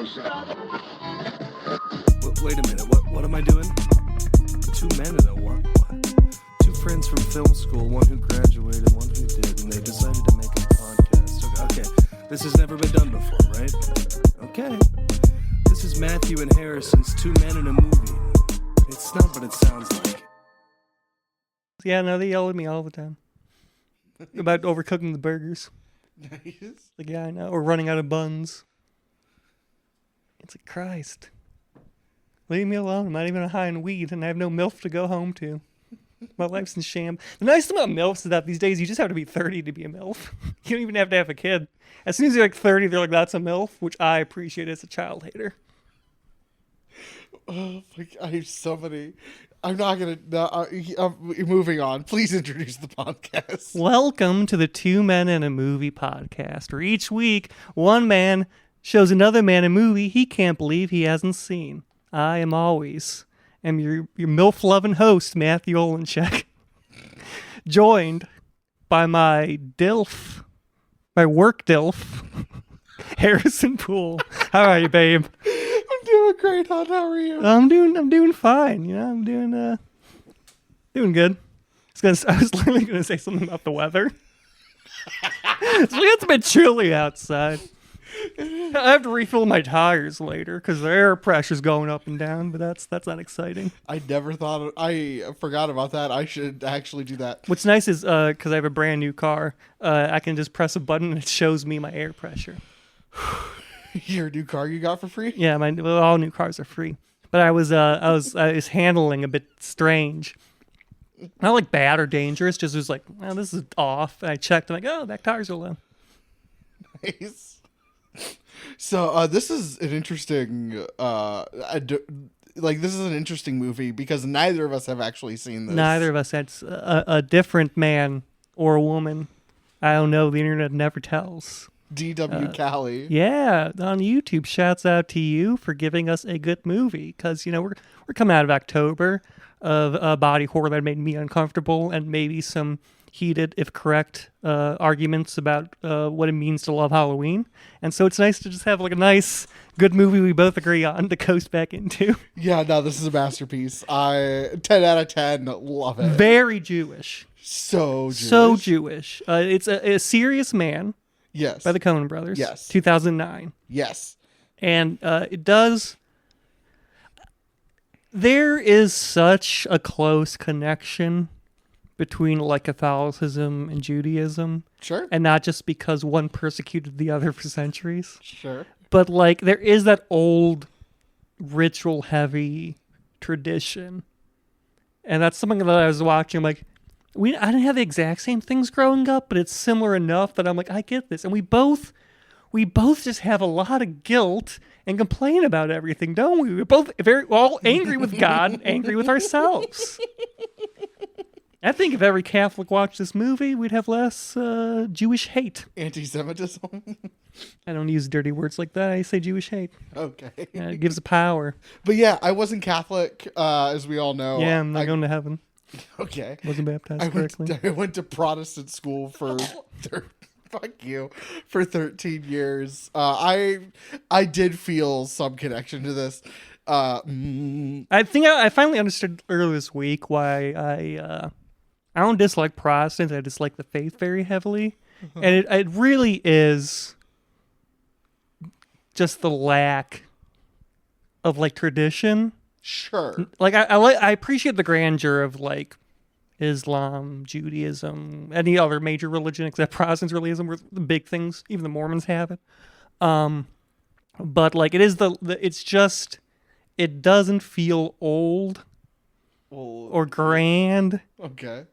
Wait a minute, what am I doing? Two men and a what? Two friends from film school, one who graduated, one who did, and they decided to make a podcast. Okay, this has never been done before, right? Okay. This is Matthew and Harrison's Two Men in a Movie. It's not what it sounds like. Yeah, no, they yell at me all the time about overcooking the burgers. Nice. Like, yeah, I know. Or running out of buns. It's like, Christ. Leave me alone. I'm not even high in weed, and I have no MILF to go home to. My life's in sham. The nice thing about MILFs is that these days you just have to be 30 to be a MILF. You don't even have to have a kid. As soon as you're like 30, they're like, that's a MILF, which I appreciate as a child hater. Oh, I have so many. I'm not going to... moving on. Please introduce the podcast. Welcome to the Two Men in a Movie podcast, where each week one man shows another man a movie he can't believe he hasn't seen. I am your MILF-loving host, Matthew Olenchek, joined by my DILF, my work DILF, Harrison Poole. How are you, babe? I'm doing great, hon. How are you? I'm doing fine. You know, I'm doing good. I was literally gonna say something about the weather. It's a bit chilly outside. I have to refill my tires later because the air pressure's going up and down, but that's not exciting. I forgot about that. I should actually do that. What's nice is because I have a brand new car, I can just press a button and it shows me my air pressure. Your new car you got for free? Yeah, all new cars are free. But I was handling a bit strange. Not like bad or dangerous, just was like, well, this is off. And I checked, I'm like, oh, that tires are low. Nice. So this is an interesting this is an interesting movie because neither of us have actually seen this. Neither of us. That's a different man or a woman. I don't know. The internet never tells. dwcalle. Yeah, on YouTube. Shouts out to you for giving us a good movie because we're coming out of October of a body horror that made me uncomfortable and maybe some heated, if correct, arguments about what it means to love Halloween. And so it's nice to just have like a nice, good movie we both agree on to coast back into. Yeah, no, this is a masterpiece. 10 out of 10, love it. Very Jewish. So Jewish. So Jewish. It's a Serious Man. Yes. By the Coen Brothers. Yes. 2009. Yes. And it does... There is such a close connection between like Catholicism and Judaism. Sure. And not just because one persecuted the other for centuries. Sure. But like there is that old ritual heavy tradition. And that's something that I was watching. I'm like, I didn't have the exact same things growing up, but it's similar enough that I'm like, I get this. And we both just have a lot of guilt and complain about everything, don't we? We're both all angry with God, angry with ourselves. I think if every Catholic watched this movie, we'd have less Jewish hate. Anti-Semitism? I don't use dirty words like that. I say Jewish hate. Okay. It gives a power. But yeah, I wasn't Catholic, as we all know. Yeah, I'm not going to heaven. Okay. Wasn't baptized correctly. I went to Protestant school for... Fuck you. For 13 years. I did feel some connection to this. I think I finally understood earlier this week why I don't dislike Protestants. I dislike the faith very heavily. And it really is just the lack of like tradition. Sure. Like I appreciate the grandeur of like Islam, Judaism, any other major religion except Protestants religion were the big things. Even the Mormons have it. But like it is it's just, it doesn't feel old or grand. Okay.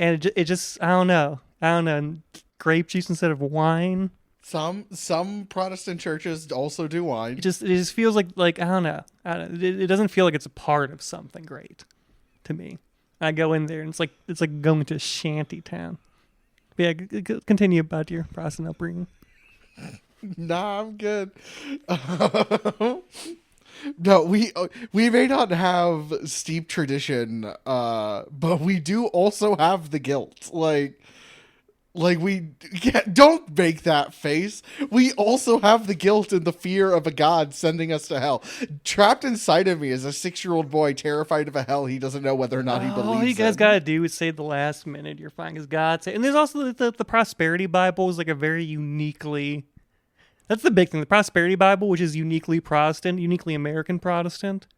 And it just, I don't know. Grape juice instead of wine. Some Protestant churches also do wine. It just feels like I don't know. It doesn't feel like it's a part of something great to me. I go in there and it's like going to a shanty town. But yeah, continue about your Protestant upbringing. Nah, I'm good. No, we may not have steep tradition, but we do also have the guilt. Like Like don't make that face. We also have the guilt and the fear of a god sending us to hell. Trapped inside of me is a 6-year-old boy terrified of a hell he doesn't know whether or not he believes All you guys in. gotta do is say the last minute. You're fine, because God say. And there's also the Prosperity Bible is like a very uniquely. That's the big thing. The Prosperity Bible, which is uniquely Protestant, uniquely American Protestant,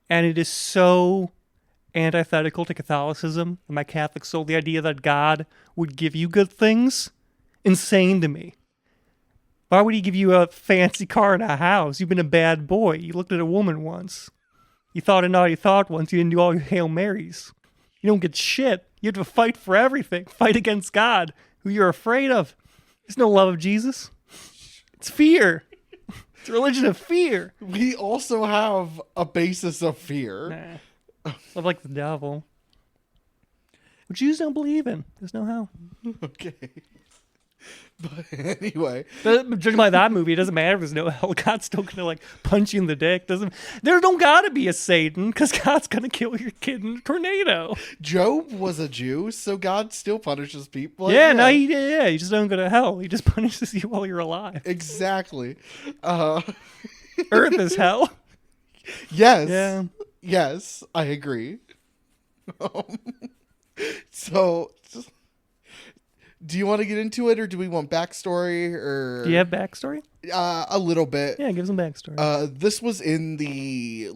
and it is so antithetical to Catholicism and my Catholic soul. The idea that God would give you good things, insane to me. Why would he give you a fancy car and a house? You've been a bad boy. You looked at a woman once. You thought a naughty thought once. You didn't do all your Hail Marys. You don't get shit. You have to fight for everything. Fight against God, who you're afraid of. There's no love of Jesus. It's fear. It's a religion of fear. We also have a basis of fear. Nah. Love like the devil. Which Jews don't believe in. There's no hell. Okay. But anyway. But judging by that movie, it doesn't matter if there's no hell. God's still gonna like punch you in the dick. There don't gotta be a Satan, because God's gonna kill your kid in a tornado. Job was a Jew, so God still punishes people. Like, Yeah, no, he just don't go to hell. He just punishes you while you're alive. Exactly. Earth is hell. Yes. Yeah. Yes, I agree. So, do you want to get into it, or do we want backstory? Or Do you have backstory? a little bit? Yeah, give some backstory. This was in the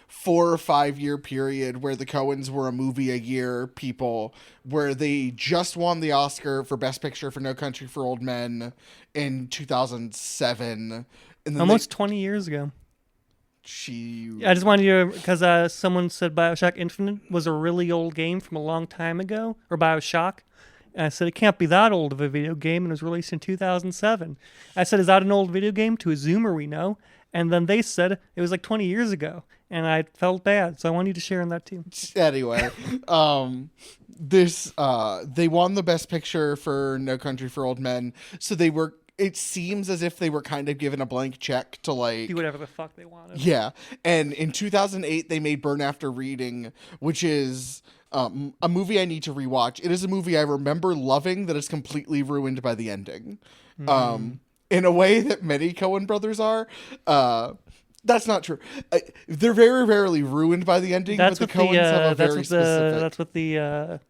4 or 5 year period where the Coens were a movie a year people, where they just won the Oscar for Best Picture for No Country for Old Men in 2007. And then Almost 20 years ago. she I just wanted you to, because someone said Bioshock Infinite was a really old game from a long time ago, or Bioshock. And I said, it can't be that old of a video game, and it was released in 2007. I said, is that an old video game? To a Zoomer we know. And then they said it was like 20 years ago. And I felt bad, so I want you to share in that too. Anyway, they won the Best Picture for No Country for Old Men, so it seems as if they were kind of given a blank check to Do whatever the fuck they wanted. Yeah, and in 2008 they made Burn After Reading, which is a movie I need to rewatch. It is a movie I remember loving that is completely ruined by the ending, in a way that many Coen brothers are. That's not true. They're very rarely ruined by the ending, but the Coens have a very specific. That's what the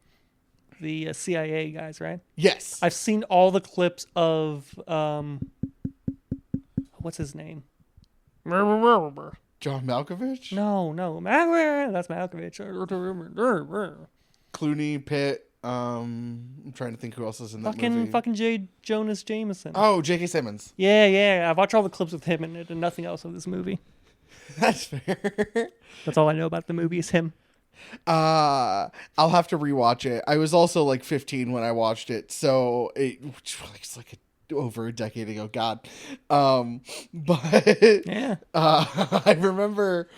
CIA guys, right? Yes, I've seen all the clips of what's his name? John Malkovich, No, that's Malkovich. Clooney, Pitt. I'm trying to think who else is in that movie. Fucking J. Jonas Jameson. Oh, J.K. Simmons. Yeah. I've watched all the clips with him in it and nothing else of this movie. That's fair. That's all I know about the movie is him. I'll have to rewatch it. I was also 15 when I watched it, so it's over a decade ago. God, but Yeah. I remember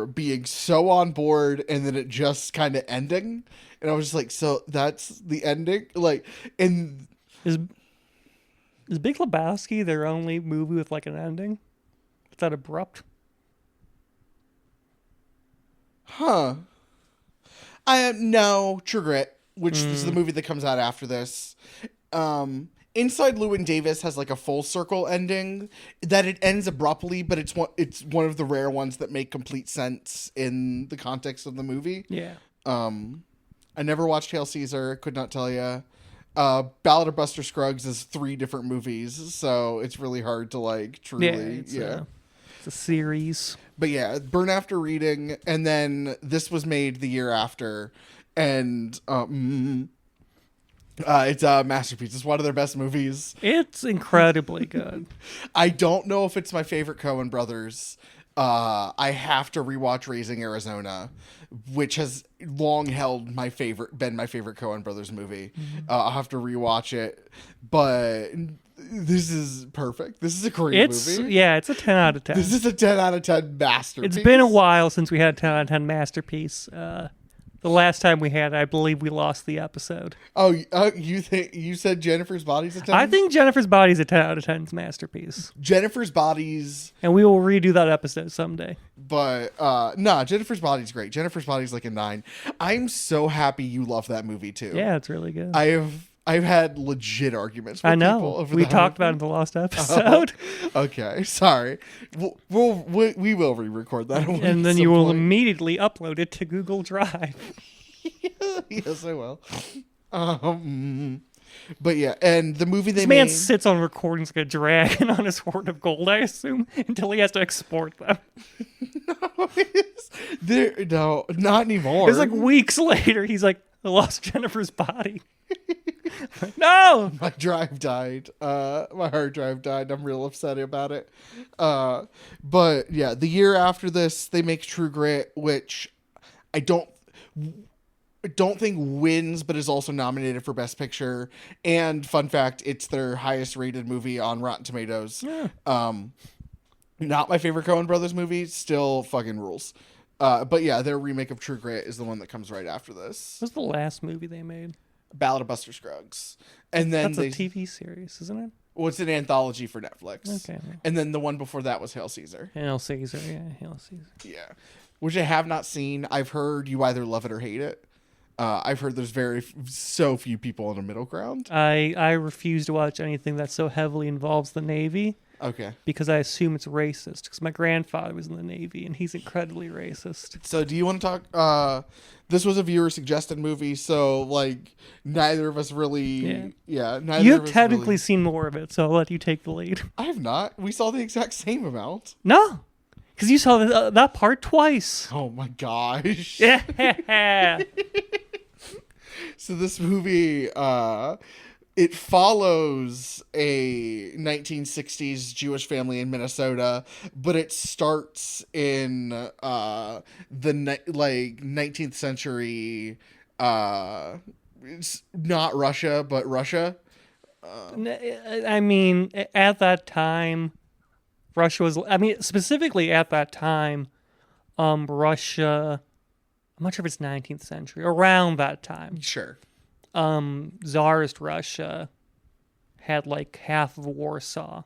being so on board, and then it just kind of ending, and I was just like, so that's the ending. And Is Big Lebowski their only movie with an ending? Is that abrupt? Huh. No, True Grit, which is the movie that comes out after this. Inside Llewyn Davis has a full circle ending that it ends abruptly, but it's one of the rare ones that make complete sense in the context of the movie. Yeah. I never watched Hail Caesar, could not tell you. Ballad of Buster Scruggs is 3 different movies, so it's really hard to truly. It's a series. But yeah, Burn After Reading, and then this was made the year after, and it's a masterpiece. It's one of their best movies. It's incredibly good. I don't know if it's my favorite Coen brothers. I have to rewatch Raising Arizona, which has long held been my favorite Coen brothers movie. I'll have to rewatch it, but this is perfect. This is a great movie. Yeah, it's a 10 out of 10. This is a 10 out of 10 masterpiece. It's been a while since we had a 10 out of 10 masterpiece. The The last time we had it, I believe we lost the episode. Oh, you said Jennifer's Body's a 10? I think Jennifer's Body's a 10 out of 10's masterpiece. Jennifer's Body's... And we will redo that episode someday. But, Jennifer's Body's great. Jennifer's Body's like a 9. I'm so happy you love that movie, too. Yeah, it's really good. I've had legit arguments with I know. people over We that talked about movie. it in the last episode. Okay, sorry. We will re-record that. And then you will immediately upload it to Google Drive. Yes, I will. But yeah, and the movie This man sits on recordings like a dragon on his horn of gold, I assume, until he has to export them. No, not anymore. It's like weeks later, he's like, I lost Jennifer's body. No! My drive died. My hard drive died. I'm real upset about it. But yeah, the year after this, they make True Grit, which I don't think wins, but is also nominated for Best Picture. And fun fact, it's their highest rated movie on Rotten Tomatoes. Yeah. Not my favorite Coen Brothers movie, still fucking rules. But yeah, their remake of True Grit is the one that comes right after this. What's the last movie they made? Ballad of Buster Scruggs. And then That's a TV series, isn't it? Well, it's an anthology for Netflix. Okay. And then the one before that was Hail Caesar. Hail Caesar, yeah, Hail Caesar. Yeah. Which I have not seen. I've heard you either love it or hate it. I've heard there's so few people in the middle ground. I refuse to watch anything that so heavily involves the Navy. Okay. Because I assume it's racist. Because my grandfather was in the Navy, and he's incredibly racist. So do you want to talk... this was a viewer-suggested movie, so, like, neither of us really... Yeah, neither You of have us technically really... seen more of it, so I'll let you take the lead. I have not. We saw the exact same amount. No! Because you saw that part twice. Oh, my gosh. Yeah! So this movie... it follows a 1960s Jewish family in Minnesota, but it starts in the 19th century. It's not Russia, but Russia. I mean, at that time, Russia was... I mean, specifically at that time, Russia... I'm not sure if it's 19th century. Around that time. Sure. Tsarist Russia had like half of Warsaw.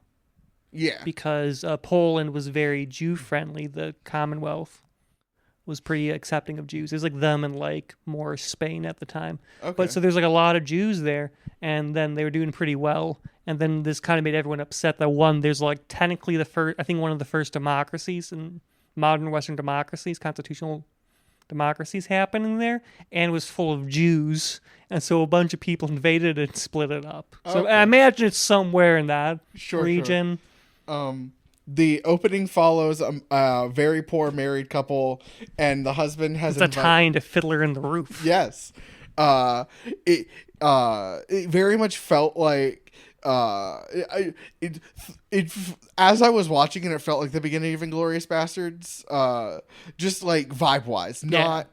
Yeah. Because Poland was very Jew-friendly. The Commonwealth was pretty accepting of Jews. It was like them and like more Spain at the time. Okay. But so there's like a lot of Jews there, and then they were doing pretty well. And then this kind of made everyone upset that there's like technically one of the first democracies in modern Western democracies, constitutional democracies happening there, and was full of Jews. And so a bunch of people invaded it and split it up. So Okay. I imagine it's somewhere in that Sure. region. The opening follows a very poor married couple, and the husband has It's a time to Fiddler in the Roof. Yes. It very much felt like it as I was watching it, it felt like the beginning of Inglourious Bastards, just like vibe wise, not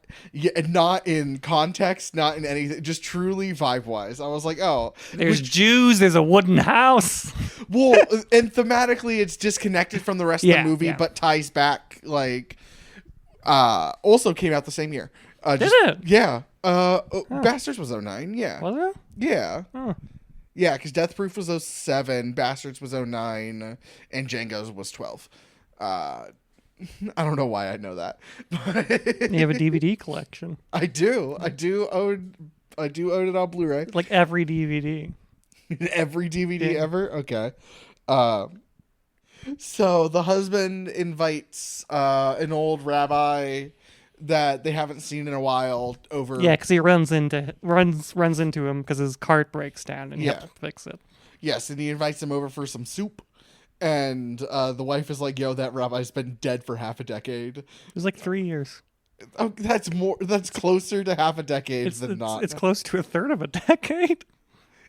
in context, not in anything, just truly vibe wise. I was like, oh, There's Jews, there's a wooden house. well, and thematically it's disconnected from the rest of the movie, but ties back, like, also came out the same year. Did it? Yeah. Bastards was 2009. Yeah. Was it? Yeah. Huh. Yeah, because Death Proof was 2007, Bastards was 2009, and Django's was 2012. I don't know why I know that. But You have a DVD collection. I do own it on Blu-ray. Like every DVD. Every DVD ever? Okay. So the husband invites an old rabbi that they haven't seen in a while over. Yeah, because he runs into him because his cart breaks down and you have to fix it. Yes, and he invites him over for some soup. And the wife is like, yo, that rabbi's been dead for half a decade. It was like 3 years. Oh, that's closer to half a decade than not. It's close to a third of a decade.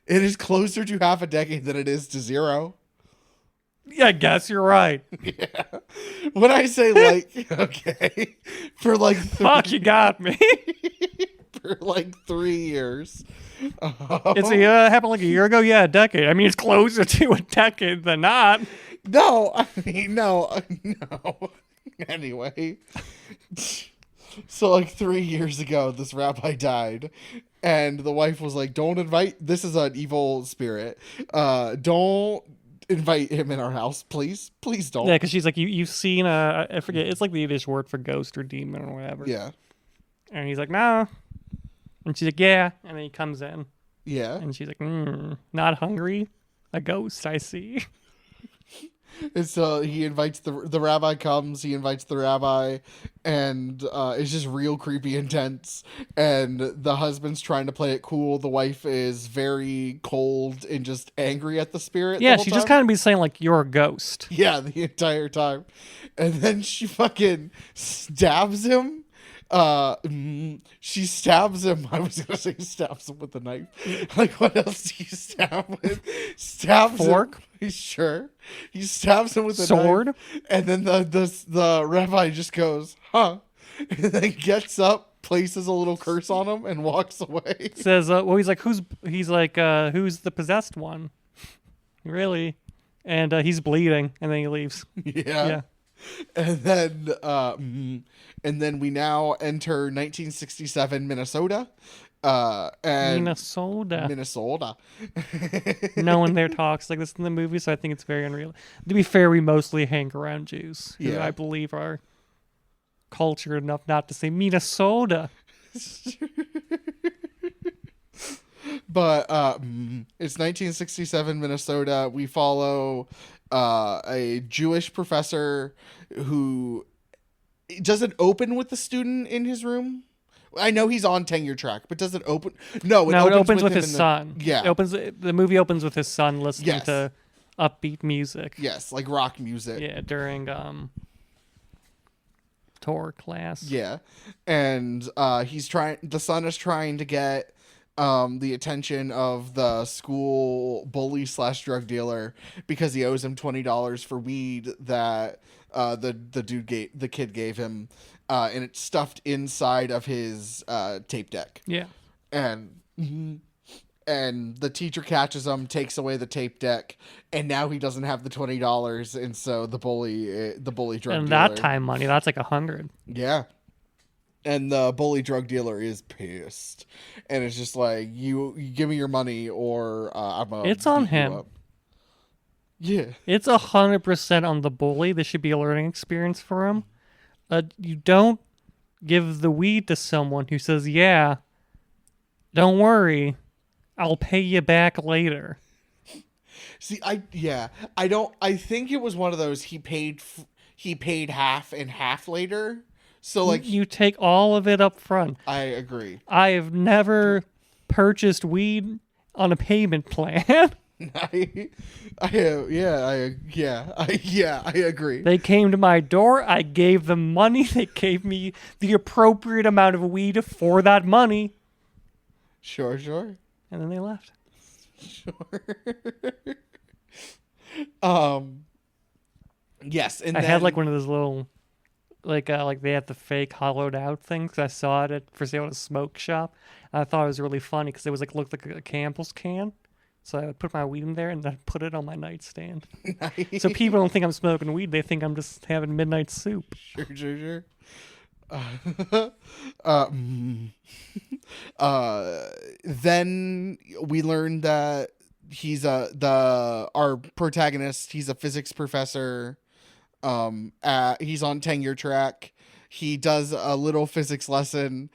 It is closer to half a decade than it is to 0. Yeah, I guess you're right. Yeah. When I say like, okay, for like Fuck, you got me. for like 3 years. It's happened like a year ago. Yeah, a decade. I mean, it's closer to a decade than not. No, I mean, no. Anyway. So like 3 years ago, this rabbi died, and the wife was like, "Don't invite. This is an evil spirit. Don't invite him in our house, please. Please don't." Yeah, because she's like, you've seen I forget, it's like the Yiddish word for ghost or demon or whatever. Yeah. And he's like, no. And she's like, yeah. And then he comes in. Yeah. And she's like, not hungry? A ghost, I see. And so he invites the rabbi comes, he invites the rabbi, and it's just real creepy intense. And the husband's trying to play it cool. The wife is very cold and just angry at the spirit. Yeah, the she whole just time. kind of be saying, like, you're a ghost. Yeah, the entire time. And then she fucking stabs him. She stabs him. I was gonna say stabs him with a knife. Like, what else do you stab with? Stabs Fork? him. Sure. He stabs him with a Sword? knife. And then the rabbi just goes, huh? And then gets up, places a little curse on him, and walks away. Says, he's like, who's the possessed one? Really? And he's bleeding, and then he leaves. Yeah. And then we now enter 1967 Minnesota. And Minnesota. No one there talks like this in the movie, so I think it's very unreal. To be fair, we mostly hang around Jews, who I believe are cultured enough not to say Minnesota. But it's 1967 Minnesota. We follow a Jewish professor who does it open with the student in his room. I know he's on tenure track, but does it open? No, it opens with his son. Yeah, the movie opens with his son listening to upbeat music. Yes, like rock music. Yeah, during Torah class. Yeah, and the son is trying to get the attention of the school bully / drug dealer because he owes him $20 for weed that the kid gave him, and it's stuffed inside of his tape deck. Yeah, and the teacher catches him, takes away the tape deck, and now he doesn't have the $20, and so the bully drug and dealer, that time money, that's like 100. Yeah. And the bully drug dealer is pissed, and it's just like, you give me your money, or I'm gonna it's on beat you him. up. Yeah, it's 100% on the bully. This should be a learning experience for him. You don't give the weed to someone who says, "Yeah, don't worry, I'll pay you back later." See, I think it was one of those he paid half and half later. So like you take all of it up front. I agree. I have never purchased weed on a payment plan. I agree. They came to my door. I gave them money. They gave me the appropriate amount of weed for that money. Sure. And then they left. Sure. Yes, and I then had like one of those little, like they had the fake hollowed out things. I saw it for sale at a smoke shop. I thought it was really funny because it was looked like a Campbell's can. So I would put my weed in there and then put it on my nightstand. Nice. So people don't think I'm smoking weed. They think I'm just having midnight soup. Sure. Then we learned that he's our protagonist. He's a physics professor. He's on tenure track. He does a little physics lesson.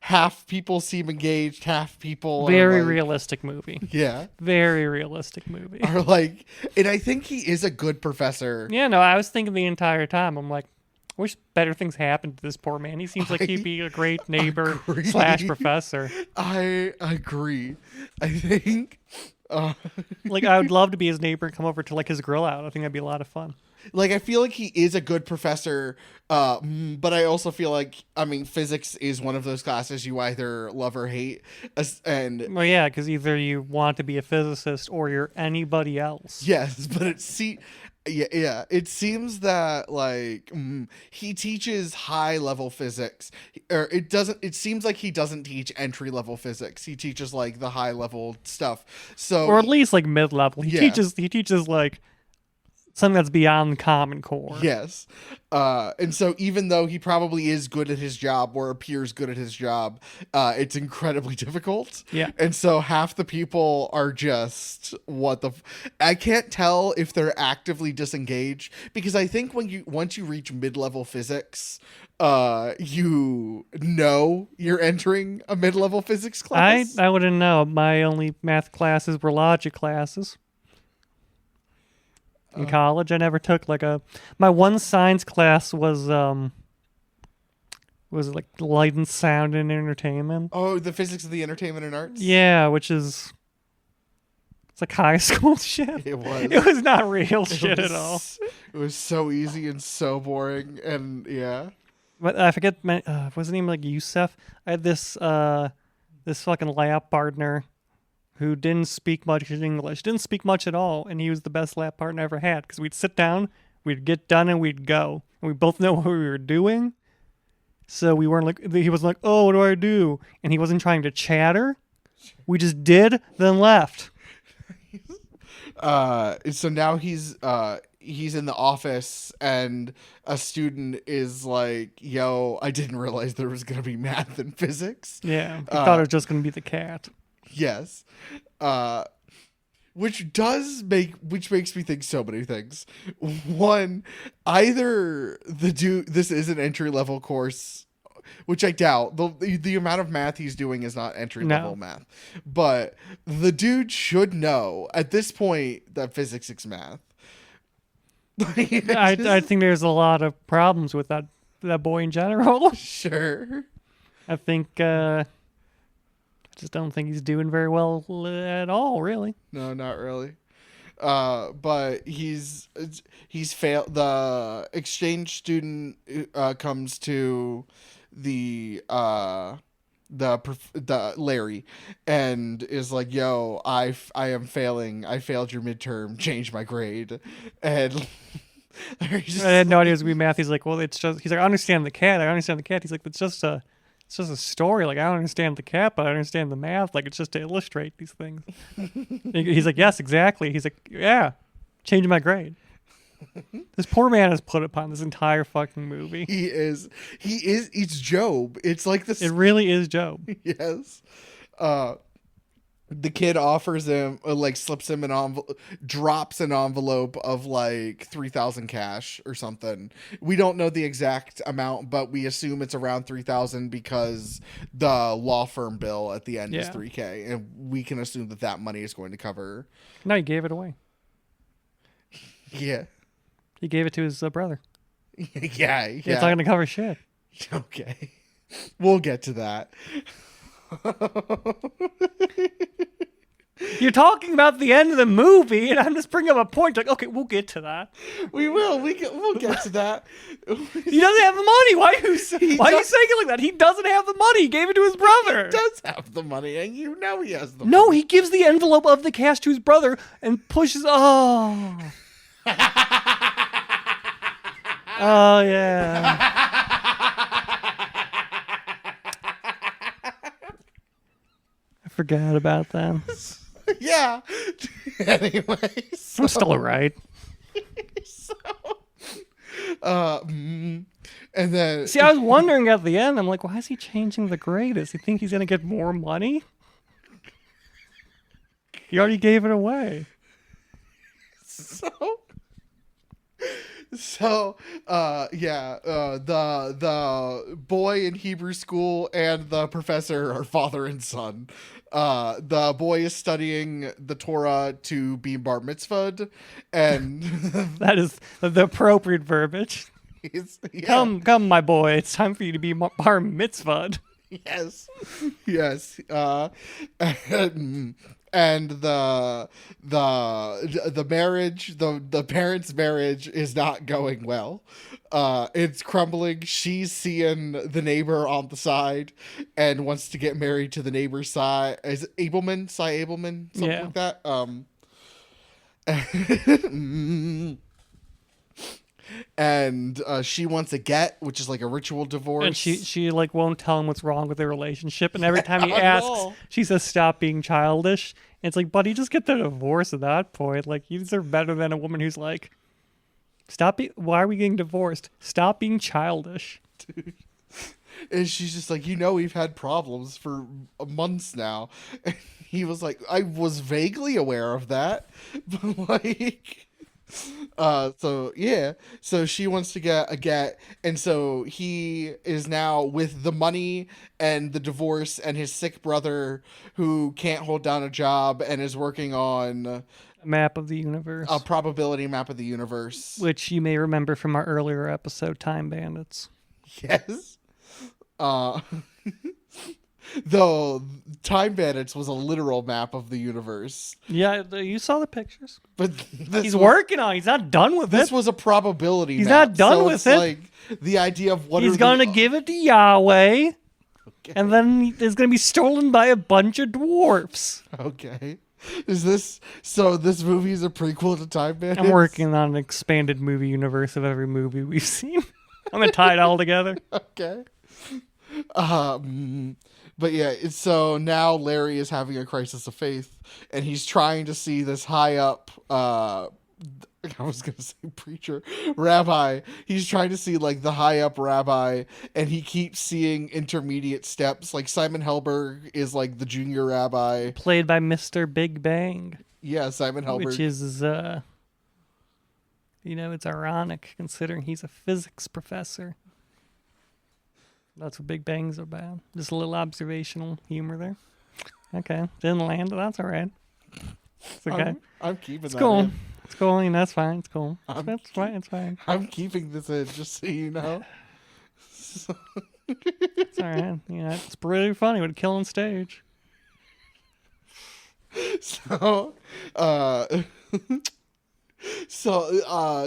Half people seem engaged, half people Very are realistic movie. Yeah. Very realistic movie. Are like, and I think he is a good professor. Yeah, no, I was thinking the entire time. I'm like, I wish better things happened to this poor man. He seems like he'd be a great neighbor / professor. I agree. I think like I would love to be his neighbor and come over to his grill out. I think that'd be a lot of fun. Like, I feel like he is a good professor, but I also feel like, physics is one of those classes you either love or hate. Well, yeah, because either you want to be a physicist or you're anybody else. Yes, but it seems that he teaches high level physics, or it seems like he doesn't teach entry level physics. He teaches the high level stuff. So, or at least mid level. He teaches something that's beyond the common core. Yes. And so even though he probably is good at his job or appears good at his job, it's incredibly difficult. Yeah. And so half the people are just, I can't tell if they're actively disengaged, because I think once you reach mid-level physics, you know you're entering a mid-level physics class. I wouldn't know. My only math classes were logic classes. In college, I never took my one science class was like light and sound and entertainment. Oh, the physics of the entertainment and arts? Yeah, it's like high school shit. It was. It was not real shit at all. It was so easy and so boring, and yeah. But I forget, was his name like Yusef? I had this fucking lab partner who didn't speak much English, didn't speak much at all, and he was the best lab partner I ever had, because we'd sit down, we'd get done, and we'd go. And we both know what we were doing, so we weren't like, he wasn't like, oh, what do I do? And he wasn't trying to chatter. We just did, then left. So now he's in the office, and a student is like, yo, I didn't realize there was going to be math and physics. Yeah, he thought it was just going to be the cat. Yes. Which makes me think so many things. One, either this is an entry level course, which I doubt. The amount of math he's doing is not entry level math. But the dude should know at this point that physics is math. I think there's a lot of problems with that boy in general. Sure. I think just don't think he's doing very well at all, really. No, not really. But he's failed. The exchange student comes to the Larry and is like, yo, I am failing. I failed your midterm. Change my grade. And I had no idea it was going to be math. He's like, well, he's like, I understand the cat. He's like, it's just a story. Like, I don't understand the cat, but I understand the math. Like, it's just to illustrate these things. He's like, yes, exactly. He's like, yeah, change my grade. This poor man is put upon this entire fucking movie. He is. It's Job. It's like this. It really is Job. Yes. The kid offers him, slips him an envelope, drops an envelope of 3,000 cash or something. We don't know the exact amount, but we assume it's around 3,000 because the law firm bill at the end is $3,000, and we can assume that money is going to cover. No, he gave it away. Yeah. He gave it to his brother. Yeah. It's not going to cover shit. Okay. We'll get to that. You're talking about the end of the movie, and I'm just bringing up a point. Like, okay, we'll get to that. We will. We'll get to that. He doesn't have the money. Why are you saying it like that? He doesn't have the money. He gave it to his brother. He does have the money, and you know he has the money. No, he gives the envelope of the cash to his brother and pushes. Oh. Oh, yeah. I forgot about that. Yeah. Anyway, I'm still right. And then see, I was wondering at the end. I'm like, why is he changing the grade? Does he think he's gonna get more money? He already gave it away. The boy in Hebrew school and the professor are father and son. The boy is studying the Torah to be bar mitzvahed, and that is the appropriate verbiage. Come, my boy, it's time for you to be bar mitzvahed. Yes. And the marriage, the parents' marriage is not going well. It's crumbling. She's seeing the neighbor on the side and wants to get married to the neighbor's side. Is it Abelman? Cy Abelman? Something like that. And she wants a get, which is like a ritual divorce. And she won't tell him what's wrong with their relationship. And every time he asks, she says, "Stop being childish." And it's like, buddy, just get the divorce at that point. Like, you deserve better than a woman who's like, Why are we getting divorced? Stop being childish. Dude. And she's just like, we've had problems for months now. And he was like, I was vaguely aware of that. But like, so yeah. So she wants to get a get. And so he is now with the money and the divorce and his sick brother who can't hold down a job and is working on A map of the universe. a probability map of the universe. Which you may remember from our earlier episode, Time Bandits. Yes. Though Time Bandits was a literal map of the universe. Yeah, you saw the pictures. But He's working on it. He's not done with this it. was a probability He's map. not done so with it's it. Like the idea of what He's going to give it to Yahweh, Okay. and then it's going to be stolen by a bunch of dwarfs. Okay. Is this so? This movie is a prequel to Time Bandits. I'm working on an expanded movie universe of every movie we've seen. I'm going to tie it all together. Okay. But yeah, so now Larry is having a crisis of faith, and he's trying to see this high up. I was gonna say preacher, rabbi. He's trying to see like the high up rabbi, and he keeps seeing intermediate steps. Like Simon Helberg is like the junior rabbi, Played by Mr. Big Bang. Yeah, Simon Helberg, Which is, it's ironic considering he's a physics professor. That's what Big Bang's about. Just a little observational humor there. Okay. Didn't land. That's all right. It's okay. I'm keeping It's that cool. in. It's cool. That's fine. It's cool. It's fine. It's fine. I'm keeping this in, just so you know. It's all right. It's pretty funny with a kill on stage. So,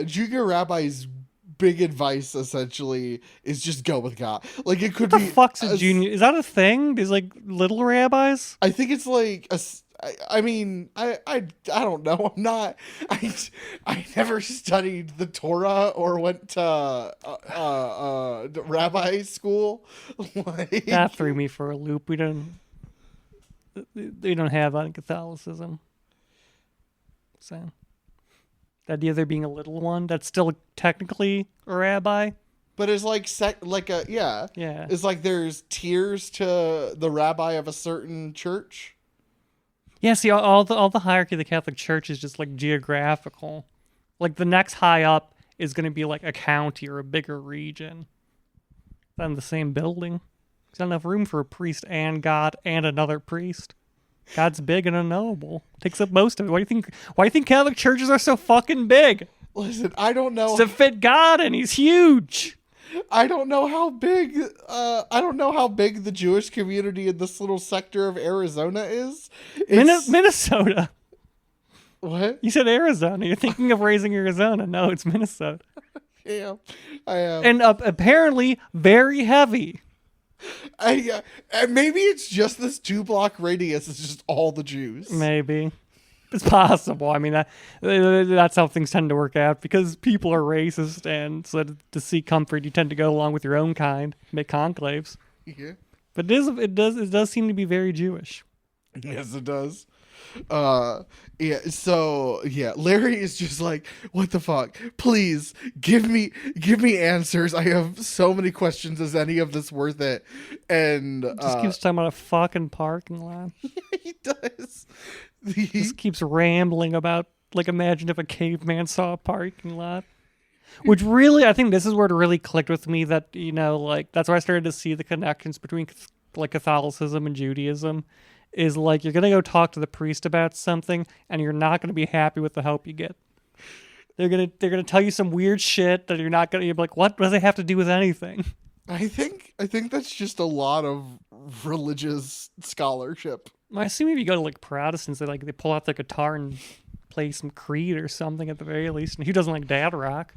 junior rabbi's big advice essentially is just go with God. Like it could What be. the fuck's a junior? Is that a thing? There's like little rabbis? I think it's like I don't know. I never studied the Torah or went to rabbi school. Like, That threw me for a loop. They don't have that in Catholicism. So the idea of there being a little one that's still technically a rabbi. but it's like Yeah. It's like there's tiers to the rabbi of a certain church. Yeah, see, all the hierarchy of the Catholic Church is just like geographical. Like the next high up is going to be like a county or a bigger region. Not in the same building. There's not enough room for a priest and God and another priest. God's big and unknowable. Takes up most of it. Why do you think Catholic churches are so fucking big? Listen, I don't know. To fit God, and he's huge. I don't know how big. I don't know how big the Jewish community in this little sector of Arizona is. Minnesota. What? You said Arizona. You're thinking of raising Arizona. No, it's Minnesota. Yeah, I am. And apparently very heavy. Maybe it's just this 2-block radius. It's just all the Jews. Maybe. It's possible. I mean, that's how things tend to work out because people are racist, and so to seek comfort, you tend to go along with your own kind, make conclaves. Yeah. But it does seem to be very Jewish. Yes, it does. Yeah. So yeah, Larry is just like, what the fuck? Please give me answers. I have so many questions. Is any of this worth it? And Just keeps talking about a fucking parking lot. he does. Just keeps rambling about, like, imagine if a caveman saw a parking lot. Which really, I think this is where it really clicked with me that, like, that's where I started to see the connections between, like, Catholicism and Judaism. Is like, you're going to go talk to the priest about something, and you're not going to be happy with the help you get. They're gonna tell you some weird shit that you're not going to, you're like, what does it have to do with anything? I think that's just a lot of religious scholarship. I assume if you go to, like, Protestants, they pull out the guitar and play some Creed or something at the very least. And who doesn't like dad rock?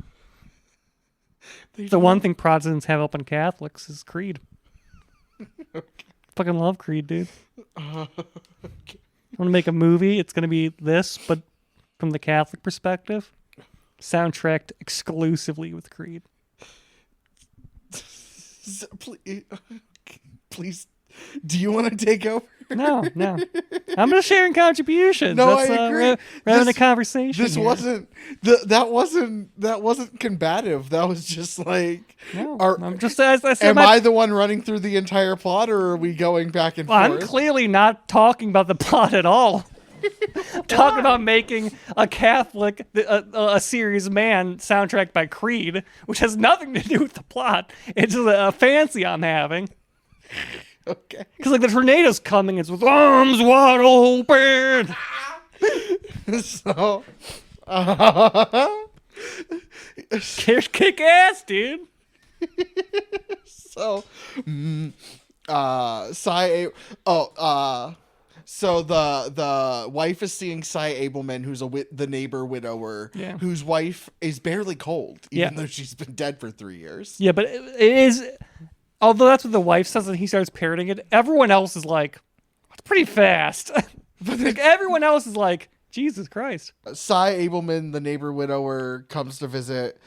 The one thing Protestants have up on Catholics is Creed. Okay. Fucking love Creed, dude. Okay. Want to make a movie? It's going to be this, but from the Catholic perspective. Soundtracked exclusively with Creed. Please Do you want to take over? No. I'm just sharing contributions. No, That's, I agree. We're having a conversation. This here. that wasn't combative. That was just like, No, are- I'm just. I said am I the one running through the entire plot, or are we going back and Well, I'm forth? clearly not talking about the plot at all. I'm talking about making a Catholic, a serious man soundtrack by Creed, which has nothing to do with the plot. It's just a fancy I'm having. Okay. Because like the tornado's coming, it's with arms wide open. So, Kick ass, dude. so, so the wife is seeing Cy Abelman, who's the neighbor widower, Yeah. whose wife is barely cold, even Yeah. though she's been dead for 3 years. Yeah, but it is. Although that's what the wife says, and he starts parroting it. Everyone else is like, "It's pretty fast." But like, everyone else is like, "Jesus Christ!" Cy Abelman, the neighbor widower, comes to visit.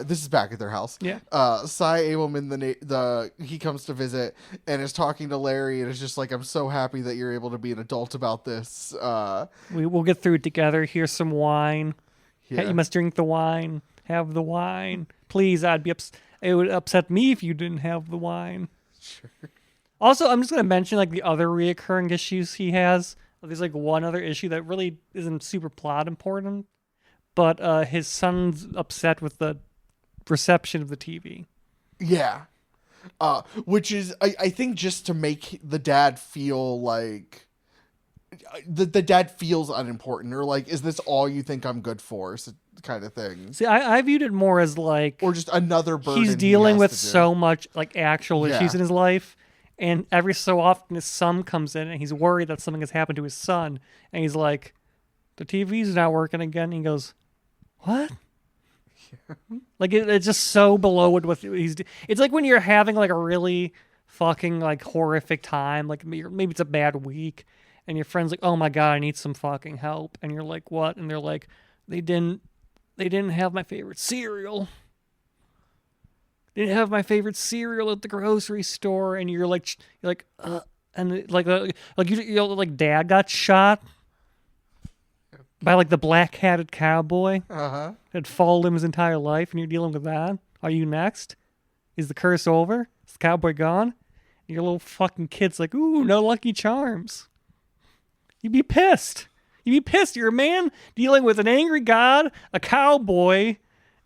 This is back at their house. Yeah. Cy Abelman, he comes to visit and is talking to Larry, and is just like, "I'm so happy that you're able to be an adult about this." We'll get through it together. Here's some wine. Yeah. You must drink the wine. Have the wine, please. It would upset me if you didn't have the wine. Sure. Also, I'm just gonna mention like the other reoccurring issues he has. There's like one other issue that really isn't super plot important, but his son's upset with the reception of the TV. Yeah. Which is, I think, just to make the dad feel like the dad feels unimportant, or like, is this all you think I'm good for? So, kind of thing. See, I viewed it more as like, Or just another burden. he's dealing he with has to do. so much like actual issues Yeah. in his life, and every so often his son comes in and he's worried that something has happened to his son, and he's like, the TV's not working again. And he goes, what? Like it's just so below it with it's like when you're having like a really fucking like horrific time, like maybe it's a bad week, and your friend's like, oh my god, I need some fucking help, and you're like, what? And they're like, they didn't have my favorite cereal. They didn't have my favorite cereal at the grocery store, and you're like, and like dad got shot by like the black-hatted cowboy Uh-huh. that followed him his entire life, and you're dealing with that. Are you next? Is the curse over? Is the cowboy gone? And your little fucking kid's like, ooh, no Lucky Charms. You'd be pissed. You'd be pissed. You're a man dealing with an angry god, a cowboy,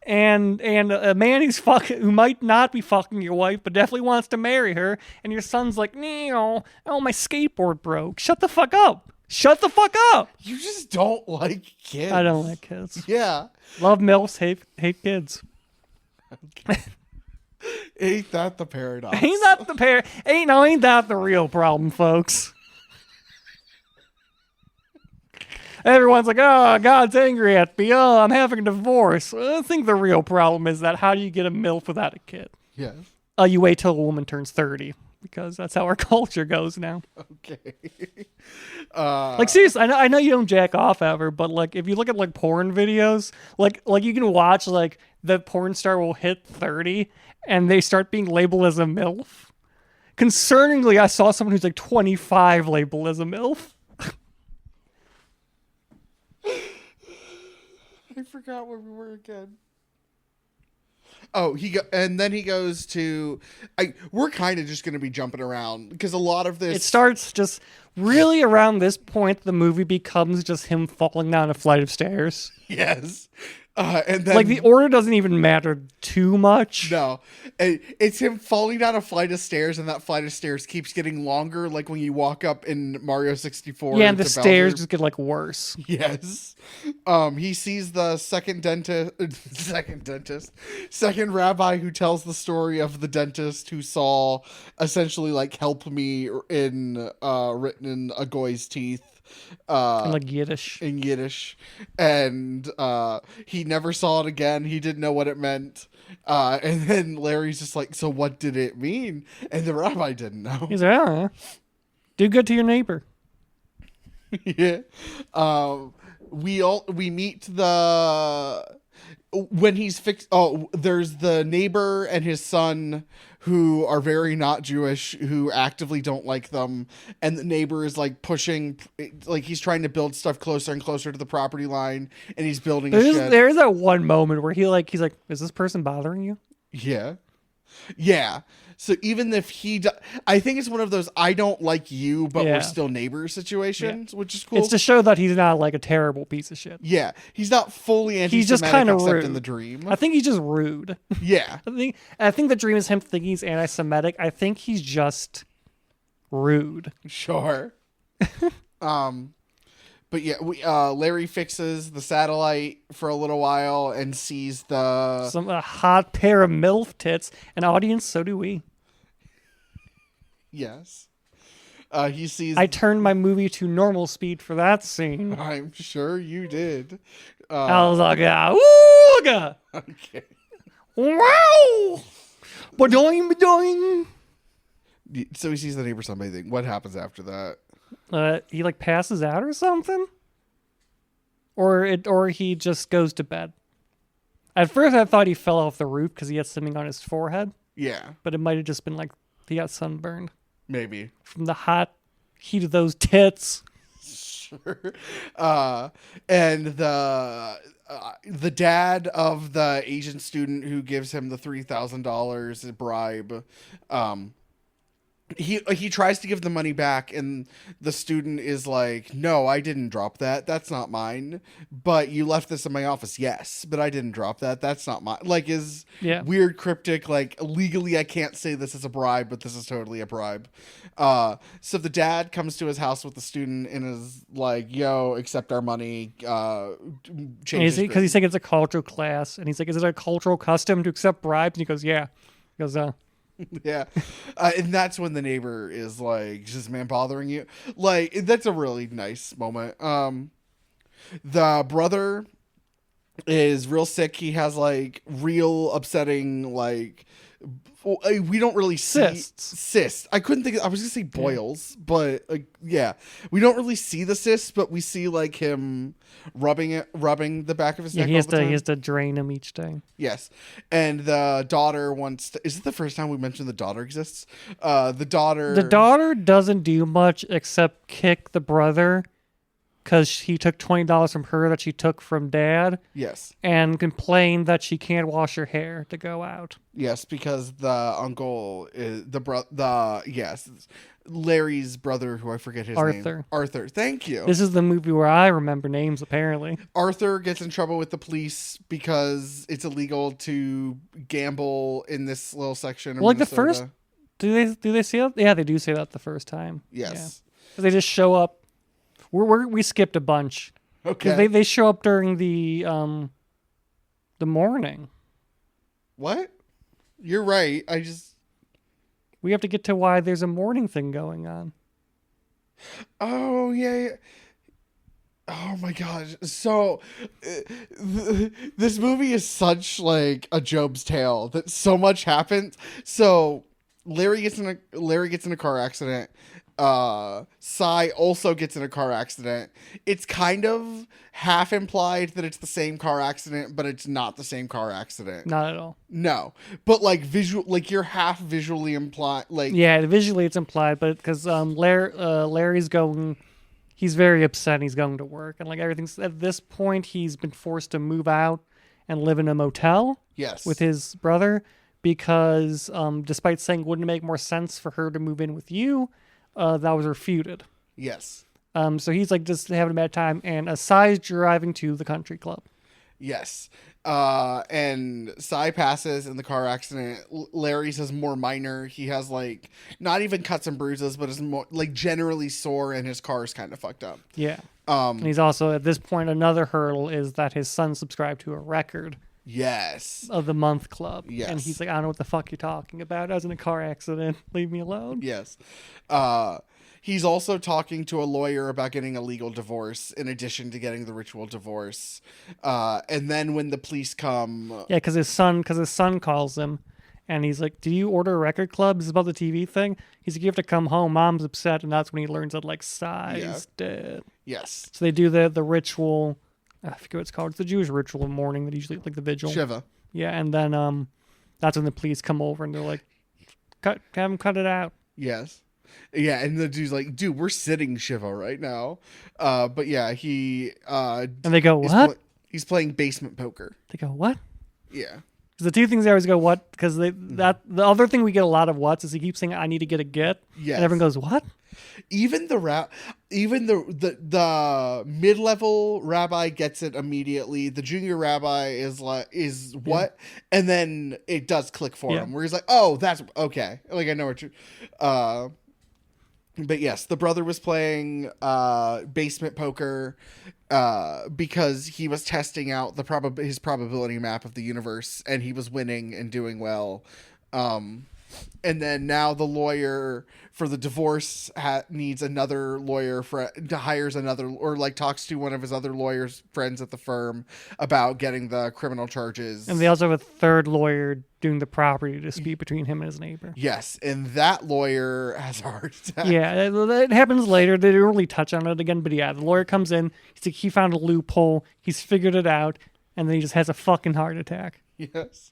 and a man who might not be fucking your wife, but definitely wants to marry her. And your son's like, oh, my skateboard broke. Shut the fuck up. Shut the fuck up. You just don't like kids. I don't like kids. Yeah. Love MILFs, hate kids. Ain't that the paradox? Ain't that the real problem, folks? Everyone's like, oh, God's angry at me. Oh, I'm having a divorce. I think the real problem is that how do you get a MILF without a kid? Yes. You wait till a woman turns 30, because that's how our culture goes now. Okay. Like seriously, I know you don't jack off ever, but like if you look at like porn videos, like you can watch like the porn star will hit 30 and they start being labeled as a MILF. Concerningly, I saw someone who's like 25 labeled as a MILF. I forgot where we were again. Oh, and then he goes to. We're kind of just going to be jumping around because a lot of this. It starts just really around this point. The movie becomes just him falling down a flight of stairs. Yes. And then Like the order doesn't even matter too much. No, it's him falling down a flight of stairs, and that flight of stairs keeps getting longer. Like when you walk up in Mario 64. Yeah, and the to stairs Bowser. just get like worse. Yes. He sees the second rabbi who tells the story of the dentist who saw essentially like "help me" written in a goy's teeth. And like Yiddish. In Yiddish, and he never saw it again. He didn't know what it meant, and then Larry's just like, "So what did it mean?" And the rabbi didn't know. He's like, oh, do good to your neighbor. Yeah. We meet the when he's fixed. Oh, there's the neighbor and his son who are very not Jewish, who actively don't like them, and the neighbor is like pushing, like he's trying to build stuff closer and closer to the property line, and he's building a shed. There's that one moment where he's like, is this person bothering you? Yeah. So even if I think it's one of those I don't like you, but we're still neighbors situations, which is cool. It's to show that he's not like a terrible piece of shit. Yeah, he's not fully anti-Semitic. He's just kind of rude in the dream. I think he's just rude. Yeah, I think the dream is him thinking he's anti-Semitic. I think he's just rude. Sure. But yeah, Larry fixes the satellite for a little while and sees some hot pair of MILF tits. An audience, so do we. Yes. He sees. I turned my movie to normal speed for that scene. I'm sure you did. I was like, ooga. Okay. Wow. Ba-doing, ba-doing. So he sees the neighbor sunbathing. What happens after that? He like passes out or something, or he just goes to bed. At first, I thought he fell off the roof because he had something on his forehead. Yeah, but it might have just been like he got sunburned. Maybe from the hot heat of those tits. Sure. And the dad of the Asian student who gives him the $3,000 bribe, he tries to give the money back, and the student is like, no, I didn't drop that. That's not mine. But you left this in my office. Yes, but I didn't drop that. That's not mine. Like, is weird, cryptic, like, legally I can't say this is a bribe, but this is totally a bribe. So the dad comes to his house with the student and is like, yo, accept our money. Because he's saying it's a cultural class, and he's like, is it a cultural custom to accept bribes? And he goes, yeah. He goes, yeah. And that's when the neighbor is like, is this man bothering you? Like, that's a really nice moment. The brother is real sick. He has like real upsetting, like, we don't really see cysts. I couldn't think I was gonna say boils, but like, yeah, we don't really see the cysts, but we see like him rubbing the back of his neck. He has to drain him each day. Yes. And the daughter wants to, is it the first time we mentioned the daughter exists? The daughter doesn't do much except kick the brother because he took $20 from her that she took from dad. Yes. And complained that she can't wash her hair to go out. Yes, because the uncle is Larry's brother, who I forget his name. Arthur. Thank you. This is the movie where I remember names, apparently. Arthur gets in trouble with the police because it's illegal to gamble in this little section of like Minnesota. The first, do they say that? Yeah, they do say that the first time. Yes. Yeah. They just show up. We skipped a bunch. Okay. They show up during the morning. What? You're right. We have to get to why there's a morning thing going on. Oh, yeah. Oh, my gosh. So, this movie is such, like, a Job's tale that so much happens. So, Larry gets in a car accident. Cy also gets in a car accident. It's kind of half implied that it's the same car accident, but it's not the same car accident. Not at all. No, but like you're half visually implied. Like, yeah, visually it's implied, but because Larry's going, he's very upset. He's going to work, and like everything's at this point, he's been forced to move out and live in a motel. Yes, with his brother, because despite saying wouldn't it make more sense for her to move in with you. That was refuted. Yes. So he's like just having a bad time, and Cy's driving to the country club. Yes. And Cy passes in the car accident. Larry's is more minor. He has like not even cuts and bruises, but is more like generally sore, and his car is kind of fucked up. Yeah. And he's also at this point another hurdle is that his son subscribed to a record. Yes. Of the month club. Yes. And he's like, I don't know what the fuck you're talking about. I was in a car accident. Leave me alone. Yes. He's also talking to a lawyer about getting a legal divorce in addition to getting the ritual divorce. And then when the police come... Yeah, because his son calls him and he's like, do you order a record club? This is about the TV thing. He's like, you have to come home. Mom's upset. And that's when he learns that like Cy's dead. Yes. So they do the ritual... I forget what it's called. It's the Jewish ritual of mourning that usually like the vigil. Shiva. Yeah, and then that's when the police come over and they're like, have him cut it out. Yes. Yeah, and the dude's like, dude, we're sitting Shiva right now. But yeah, he And they go, what? he's playing basement poker. They go, what? Yeah. The two things they always go, what? Because the other thing we get a lot of what's is he keeps saying, I need to get a get. Yes. And everyone goes, what? Even the mid-level rabbi gets it immediately. The junior rabbi is what? Yeah. And then it does click for him where he's like, oh, that's okay. Like I know what you but yes, the brother was playing basement poker because he was testing out his probability map of the universe, and he was winning and doing well. And then now the lawyer for the divorce needs another lawyer hires another, or like talks to one of his other lawyers friends at the firm about getting the criminal charges. And they also have a third lawyer doing the property dispute between him and his neighbor. Yes, and that lawyer has a heart attack. Yeah, it happens later. They don't really touch on it again, but yeah, the lawyer comes in. He's like, he found a loophole. He's figured it out, and then he just has a fucking heart attack. Yes.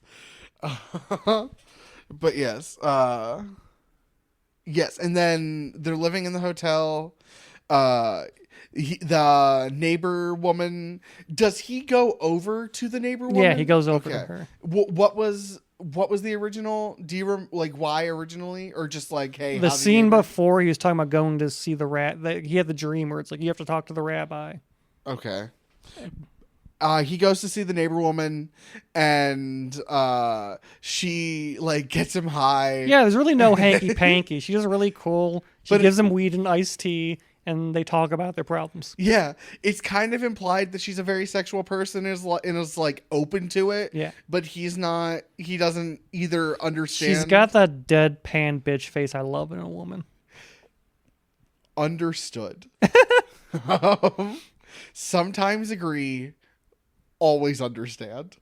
But yes, yes, and then they're living in the hotel. The neighbor woman, does he go over to the neighbor woman? Yeah, he goes over to her. What was the original? Do you why originally, or just like, hey? The scene before, he was talking about going to see the he had the dream where it's like you have to talk to the rabbi. Okay. He goes to see the neighbor woman, and she like gets him high. Yeah, there's really no hanky panky. She's really cool. She gives him weed and iced tea, and they talk about their problems. Yeah, it's kind of implied that she's a very sexual person and is like open to it. Yeah, but he's not. He doesn't either understand. She's got that deadpan bitch face I love in a woman. Understood. Sometimes agree. Always understand.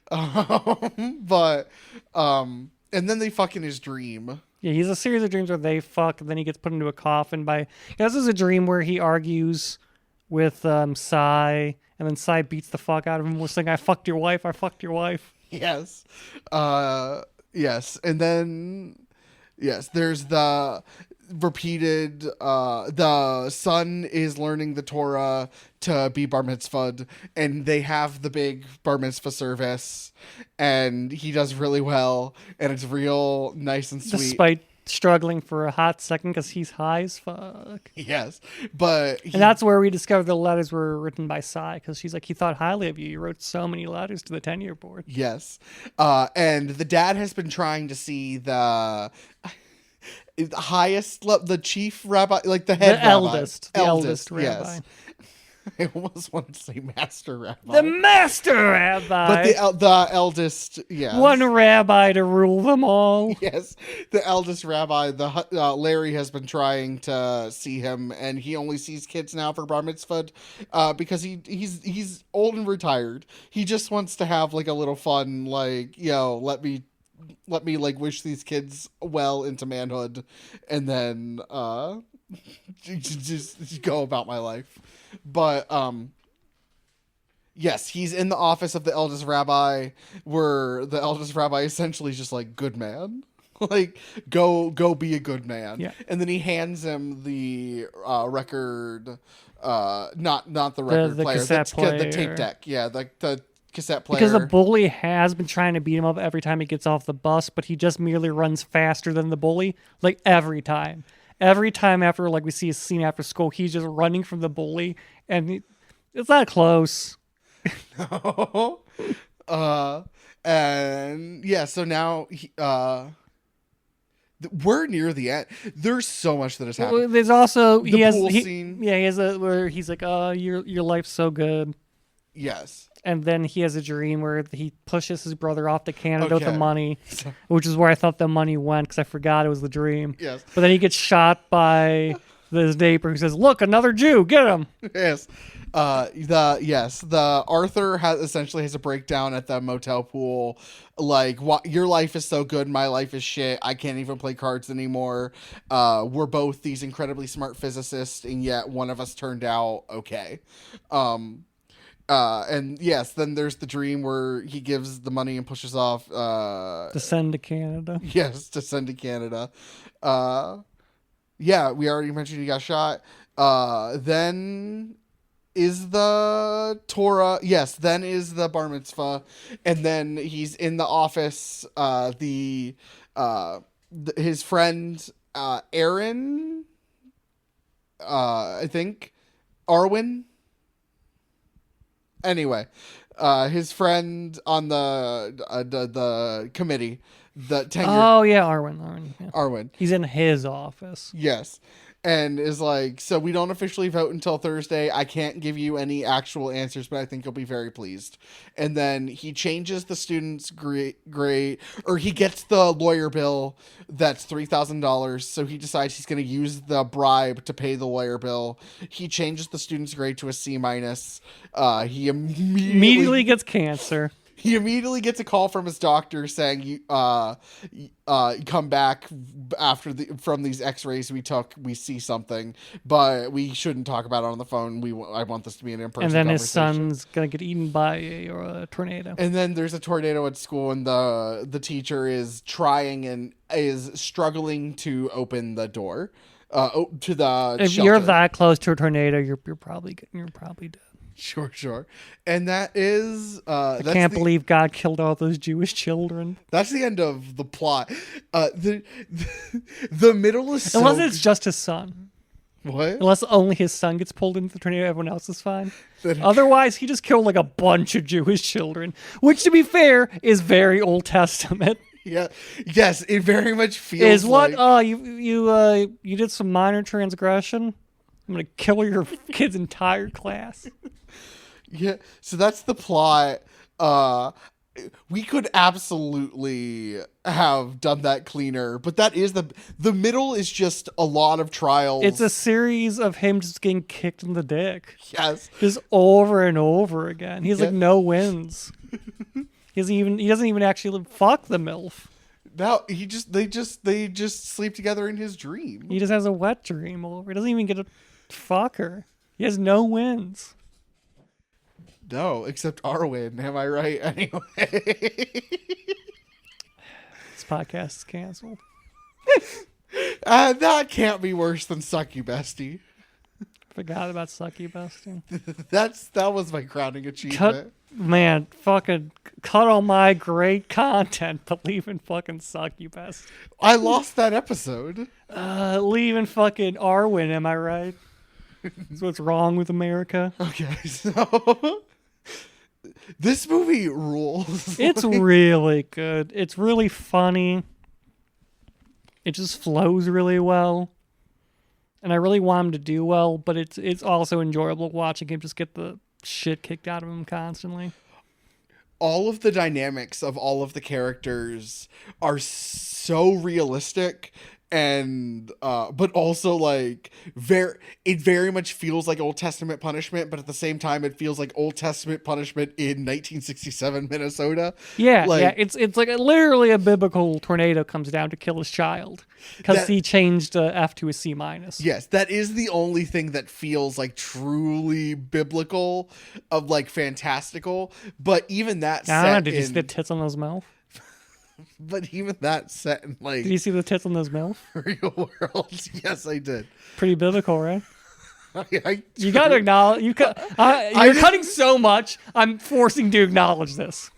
But and then they fuck in his dream. Yeah, he's a series of dreams where they fuck, and then he gets put into a coffin by. This is a dream where he argues with Sai, and then Sai beats the fuck out of him, saying, "I fucked your wife. I fucked your wife." Yes, yes, and then yes, there's the repeated. The son is learning the Torah to be bar mitzvahed, and they have the big bar mitzvah service, and he does really well, and it's real nice and sweet. Despite struggling for a hot second because he's high as fuck. Yes, but and that's where we discovered the letters were written by Sai, because she's like, he thought highly of you. You wrote so many letters to the 10-year board. Yes, and the dad has been trying to see the highest, the chief rabbi, like the head rabbi. The eldest rabbi. Yes. I almost wanted to say master rabbi. The master rabbi. But the eldest, yeah. One rabbi to rule them all. Yes, the eldest rabbi. Larry has been trying to see him, and he only sees kids now for bar mitzvah, because he's old and retired. He just wants to have like a little fun, like, let me like wish these kids well into manhood, and then just go about my life. But yes, he's in the office of the eldest rabbi, where the eldest rabbi essentially is just like, good man, like go be a good man. Yeah. And then he hands him the record, not the record the player, cassette player, the tape deck. Yeah, the cassette player. Because the bully has been trying to beat him up every time he gets off the bus, but he just merely runs faster than the bully, like every time. Every time after, like, we see a scene after school, he's just running from the bully, and it's not close. No. And yeah, so now we're near the end. There's so much that has happened. There's also the pool scene. Yeah, he has where he's like, "Oh, your life's so good." Yes. And then he has a dream where he pushes his brother off to Canada with the money, which is where I thought the money went, because I forgot it was the dream. Yes. But then he gets shot by his neighbor who says, "Look, another Jew, get him." Yes. The Arthur essentially has a breakdown at the motel pool. Like, your life is so good, my life is shit. I can't even play cards anymore. We're both these incredibly smart physicists, and yet one of us turned out okay. And yes, then there's the dream where he gives the money and pushes off. To send to Canada. Yes, to send to Canada. Yeah, we already mentioned he got shot. Then is the Torah. Yes, then is the bar mitzvah, and then he's in the office. His friend Aaron, I think Arwen. Anyway, his friend on the committee, the tenure. Oh yeah, Arwen. Yeah. Arwen. He's in his office. Yes. And is like, so we don't officially vote until Thursday. I can't give you any actual answers, but I think you'll be very pleased. And then he changes the student's grade, or he gets the lawyer bill that's $3,000. So he decides he's going to use the bribe to pay the lawyer bill. He changes the student's grade to a C-. He Immediately gets cancer. He immediately gets a call from his doctor saying, "You come back from these X-rays we took. We see something, but we shouldn't talk about it on the phone. I want this to be an in-person And then conversation." his son's gonna get eaten by a tornado. And then there's a tornado at school, and the teacher is trying and is struggling to open the door to the If shelter. you're that close to a tornado, you're probably dead. Sure. And that is I can't believe God killed all those Jewish children. that's the end of the plot. The middle is so Unless it's just his son. what? Unless only his son gets pulled into the tornado, everyone else is fine. Otherwise, he just killed like a bunch of Jewish children, which, to be fair, is very Old Testament. Yeah. Yes, it very much feels Is what? like You did some minor transgression. I'm gonna kill your kid's entire class. yeah. So that's the plot. We could absolutely have done that cleaner, but that is the middle is just a lot of trials. It's a series of him just getting kicked in the dick, yes. just over and over again. He has like Yeah. no wins. He doesn't even actually fuck the MILF. No, they just sleep together in his dream. He just has a wet dream over. He doesn't even get to fuck her. He has no wins. No, except Arwen. Am I right? Anyway. This podcast is canceled. That can't be worse than Suck You Bestie. Forgot about Sucky Besting. That was my crowning achievement. Fucking cut all my great content, but leaving fucking Sucky Best. I lost that episode. Leaving fucking Arwen, am I right? That's what's wrong with America. Okay, so this movie rules. It's really good. It's really funny. It just flows really well. And I really want him to do well, but it's also enjoyable watching him just get the shit kicked out of him constantly. All of the dynamics of all of the characters are so realistic, and but also like it very much feels like Old Testament punishment, but at the same time it feels like Old Testament punishment in 1967 Minnesota. Yeah, it's like literally a biblical tornado comes down to kill his child because he changed F to a C-. Yes, that is the only thing that feels like truly biblical, of like fantastical. But even that set did you see the tits on those MILF? But even that set in like Did you see the tits on those MILF? real world, yes, I did. Pretty biblical, right? I You got to acknowledge. You're cutting so much. I'm forcing to acknowledge this.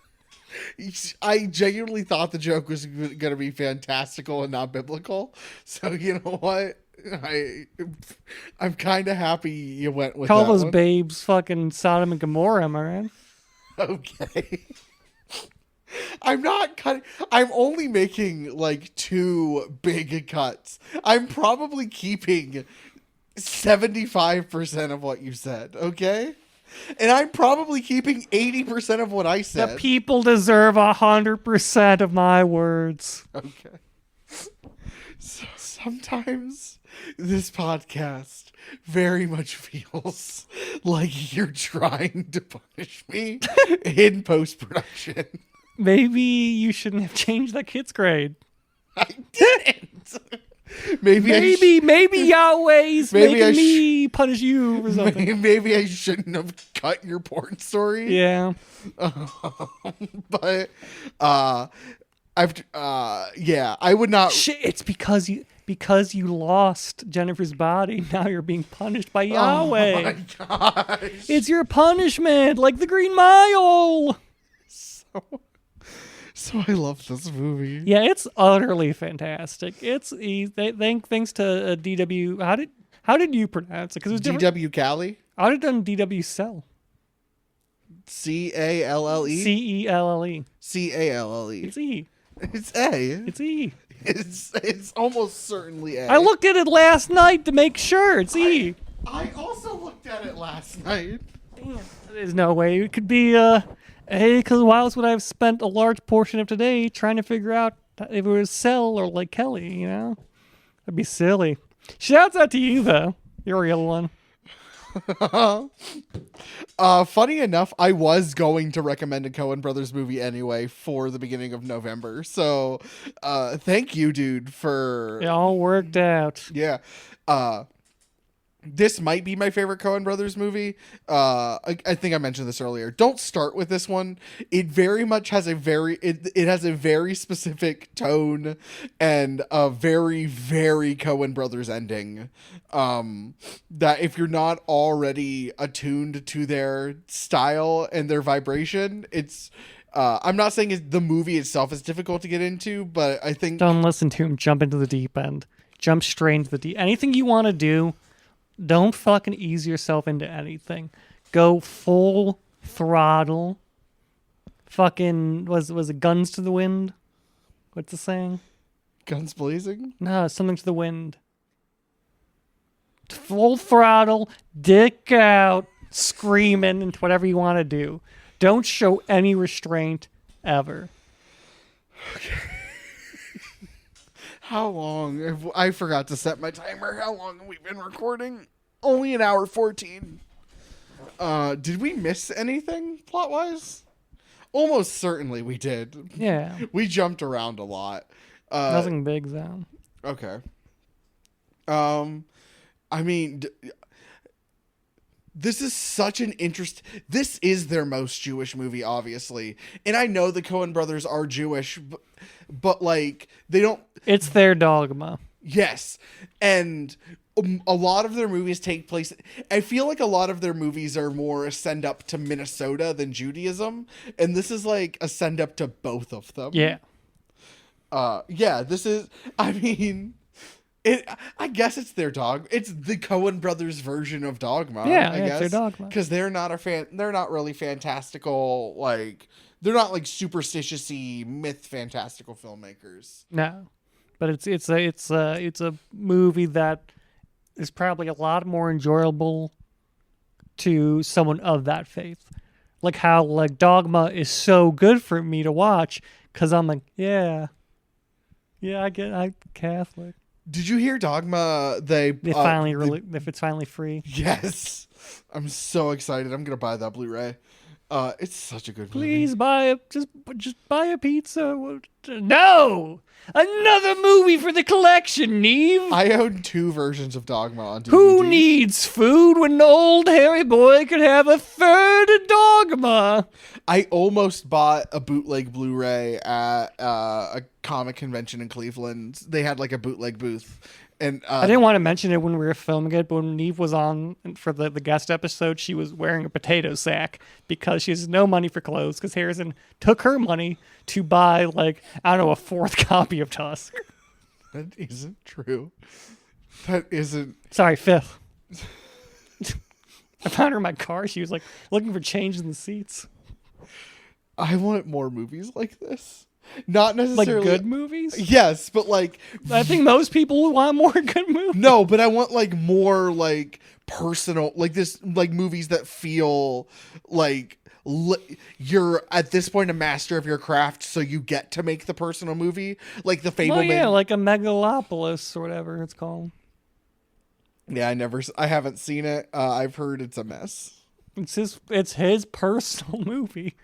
I genuinely thought the joke was going to be fantastical and not biblical. So you know what? I'm kind of happy you went with Call that those one. babes fucking Sodom and Gomorrah, am I right? Okay. I'm not cutting. I'm only making like 2 big cuts. I'm probably keeping 75% of what you said, okay? And I'm probably keeping 80% of what I said. The people deserve 100% of my words. Okay. So sometimes this podcast very much feels like you're trying to punish me in post-production. Maybe you shouldn't have changed that kid's grade. I didn't. Maybe Yahweh's Maybe making me punish you or something. Maybe I shouldn't have cut your porn story. Yeah. But I would not. Shit, it's because you lost Jennifer's body. Now you're being punished by Oh Yahweh. my gosh. It's your punishment, like the Green Mile. So I love this movie. Yeah, it's utterly fantastic. It's thanks to DW. How did you pronounce it? Because it was different. dwcalle. I would have done DW Cell. CALLE. CELLE. CALLE. It's E. It's A. It's E. It's almost certainly A. I looked at it last night to make sure. It's E. I also looked at it last night. Damn. There's no way it could be A, because why else would I have spent a large portion of today trying to figure out if it was Cell or like Kelly, you know? That'd be silly. Shouts out to you, though. You're a real one. Funny enough, I was going to recommend a Coen Brothers movie anyway for the beginning of November. So, thank you, dude, for... It all worked out. Yeah. This might be my favorite Coen Brothers movie. I think I mentioned this earlier. Don't start with this one. It very much has it has a very specific tone and a very, very Coen Brothers ending. That if you're not already attuned to their style and their vibration, it's... I'm not saying the movie itself is difficult to get into, but I think... Don't listen to him. Jump into the deep end. Jump straight into the deep... Anything you want to do... Don't fucking ease yourself into anything. Go full throttle. Fucking was it guns to the wind? What's the saying? Guns blazing? No, something to the wind. Full throttle, dick out, screaming into whatever you want to do. Don't show any restraint ever. Okay. How long? I forgot to set my timer. How long have we been recording? Only an hour 14. Did we miss anything plot-wise? Almost certainly we did. Yeah. We jumped around a lot. Nothing big, though. Okay. I mean... This is such an this is their most Jewish movie, obviously. And I know the Coen brothers are Jewish, but like, they don't... It's their dogma. Yes. And a lot of their movies take place... I feel like a lot of their movies are more a send-up to Minnesota than Judaism. And this is like a send-up to both of them. Yeah. Yeah, this is... I mean... I guess it's their dog. It's the Coen brothers version of Dogma. Yeah, I guess. it's their Dogma. Because they're not they're not really fantastical. Like, they're not like superstitious-y myth fantastical filmmakers. No, but it's a movie that is probably a lot more enjoyable to someone of that faith. Like how like Dogma is so good for me to watch because I'm like, I'm Catholic. Did you hear Dogma? If it's finally free. Yes, I'm so excited. I'm gonna buy that Blu-ray. It's such a good movie. Please just buy a pizza. No, another movie for the collection, Neve. I own 2 versions of Dogma on DVD. Who needs food when an old hairy boy could have a third Dogma? I almost bought a bootleg Blu-ray at a comic convention in Cleveland. They had like a bootleg booth. And I didn't want to mention it when we were filming it, but when Neve was on for the guest episode, she was wearing a potato sack because she has no money for clothes because Harrison took her money to buy, like, I don't know, a 4th copy of Tusk. That isn't true. That isn't... Sorry, 5th. I found her in my car. She was, like, looking for change in the seats. I want more movies like this. Not necessarily... Like good movies? Yes, but like... I think most people want more good movies. No, but I want like more like personal... Like this... Like movies that feel like... You're at this point a master of your craft, so you get to make the personal movie. Like the Fableman... Oh yeah, like a Megalopolis or whatever it's called. Yeah, I haven't seen it. I've heard it's a mess. It's his personal movie.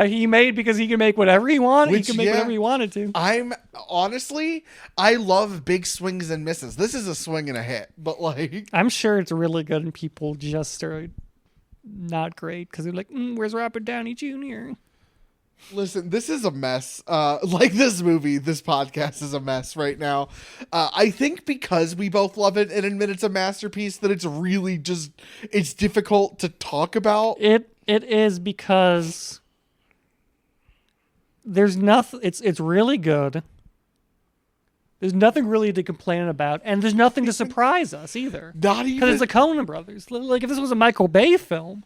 he made because he can make whatever he wanted. Which, He can make yeah. whatever he wanted to. I'm honestly, I love big swings and misses. This is a swing and a hit, but like, I'm sure it's really good, and people just are not great because they're like, "Where's Robert Downey Jr.?" listen, this is a mess. Like this movie, this podcast is a mess right now. I think because we both love it and admit it's a masterpiece, that it's really just, it's difficult to talk about. It is because there's nothing. It's really good. There's nothing really to complain about, and there's nothing to surprise us either. Not even Because it's the Coen Brothers. Like if this was a Michael Bay film,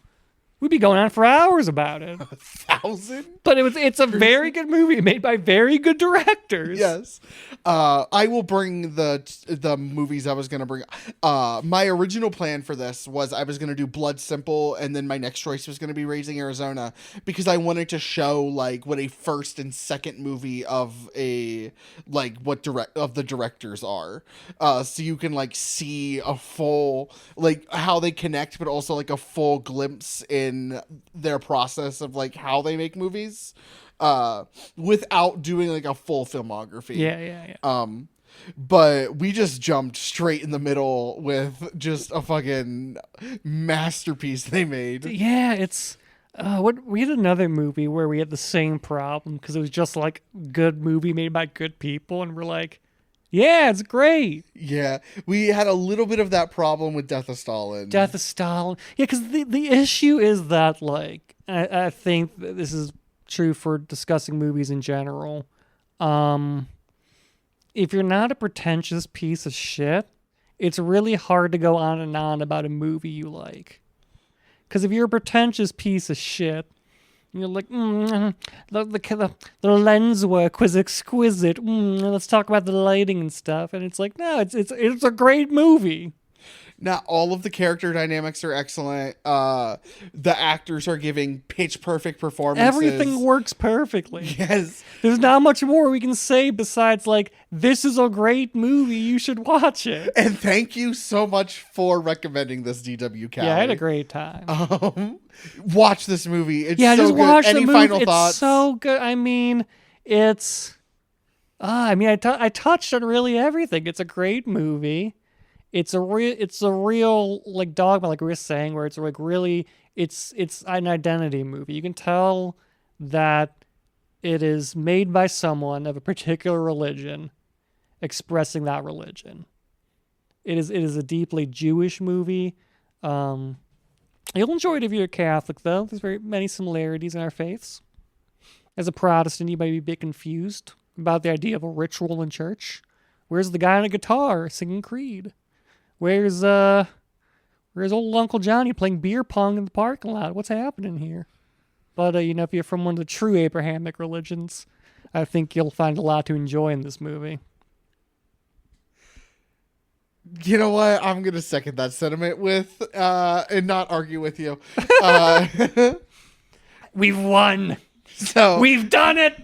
we'd be going on for hours about it. 1,000. But it's a very good movie made by very good directors. Yes. I will bring the movies I was going to bring. My original plan for this was I was going to do Blood Simple, and then my next choice was going to be Raising Arizona, because I wanted to show like what a first and second movie of the directors are. So you can like see a full, like how they connect, but also like a full glimpse in their process of like how they make movies. Without doing like a full filmography. Yeah. But we just jumped straight in the middle with just a fucking masterpiece they made. Yeah, it's we had another movie where we had the same problem because it was just like good movie made by good people, and we're like, yeah, it's great. Yeah, we had a little bit of that problem with Death of Stalin. Death of Stalin. Yeah, because the issue is that like I think that this is true for discussing movies in general. If you're not a pretentious piece of shit, it's really hard to go on and on about a movie you like. Because if you're a pretentious piece of shit, you're like, the lens work was exquisite. Let's talk about the lighting and stuff. And it's like, no, it's a great movie. Not all of the character dynamics are excellent. The actors are giving pitch perfect performances. Everything works perfectly. Yes. There's not much more we can say besides like, this is a great movie. You should watch it. And thank you so much for recommending this, dwcalle. Yeah, I had a great time. Watch this movie. It's Yeah, so just good. watch Any the movie. final It's thoughts? so good. I mean, it's. I touched on really everything. It's a great movie. It's a real like dogma, like we were saying, where it's like really, it's an identity movie. You can tell that it is made by someone of a particular religion, expressing that religion. It is a deeply Jewish movie. You'll enjoy it if you're a Catholic, though. There's very many similarities in our faiths. As a Protestant, you might be a bit confused about the idea of a ritual in church. Where's the guy on a guitar singing Creed? Where's old Uncle Johnny playing beer pong in the parking lot? What's happening here? But if you're from one of the true Abrahamic religions, I think you'll find a lot to enjoy in this movie. You know what? I'm gonna second that sentiment with and not argue with you. We've won. So We've done it.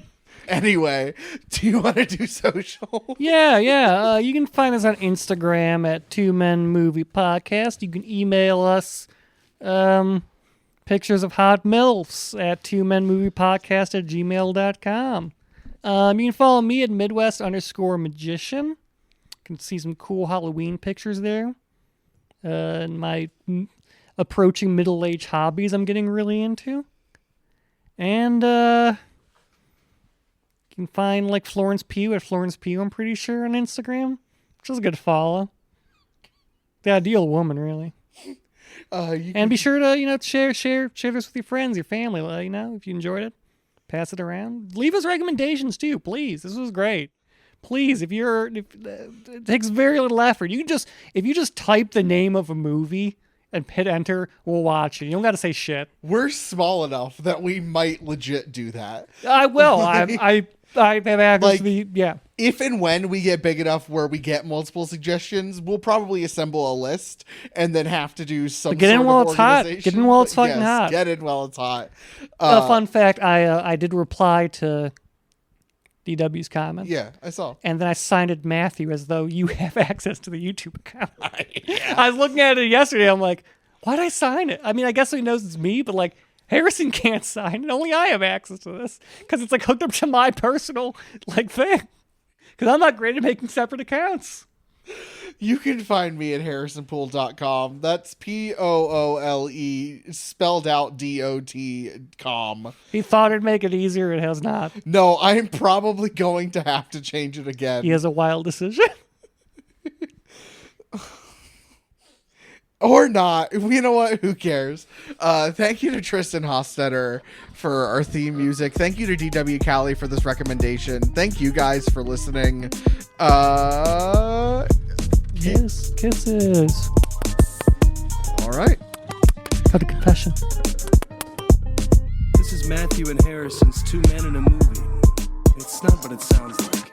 anyway, do you want to do social? Yeah. You can find us on Instagram at 2 Men Movie Podcast. You can email us pictures of hot MILFs at 2menmoviepodcast@gmail.com. You can follow me at Midwest_magician. You can see some cool Halloween pictures there. And my approaching middle-age hobbies I'm getting really into. And you can find like Florence Pugh at Florence Pugh, I'm pretty sure, on Instagram. Which is a good follow. The ideal woman, really. And be sure to, share this with your friends, your family, if you enjoyed it. Pass it around. Leave us recommendations too, please. This was great. Please, it takes very little effort. If you just type the name of a movie and hit enter, we'll watch it. You don't got to say shit. We're small enough that we might legit do that. I will. I have access to the, yeah. If and when we get big enough where we get multiple suggestions, we'll probably assemble a list and then have to do some Get in sort while of it's hot. organization. Get in while it's fucking Yes, hot. Get in while it's hot. A fun fact, I did reply to DW's comment. Yeah, I saw. And then I signed it Matthew as though you have access to the YouTube account. I was looking at it yesterday. I'm like, why'd I sign it? I mean, I guess he knows it's me, but like, Harrison can't sign, and only I have access to this because it's like hooked up to my personal thing. Because I'm not great at making separate accounts. You can find me at harrisonpoole.com. That's POOLE spelled out DOT.com. He thought it'd make it easier. It has not. No, I am probably going to have to change it again. He has a wild decision. Or not. You know what? Who cares? Thank you to Tristan Hostetter for our theme music. Thank you to dwcalle for this recommendation. Thank you guys for listening. Kisses. All right. Got a confession. This is Matthew and Harrison's Two Men in a Movie. It's not what it sounds like.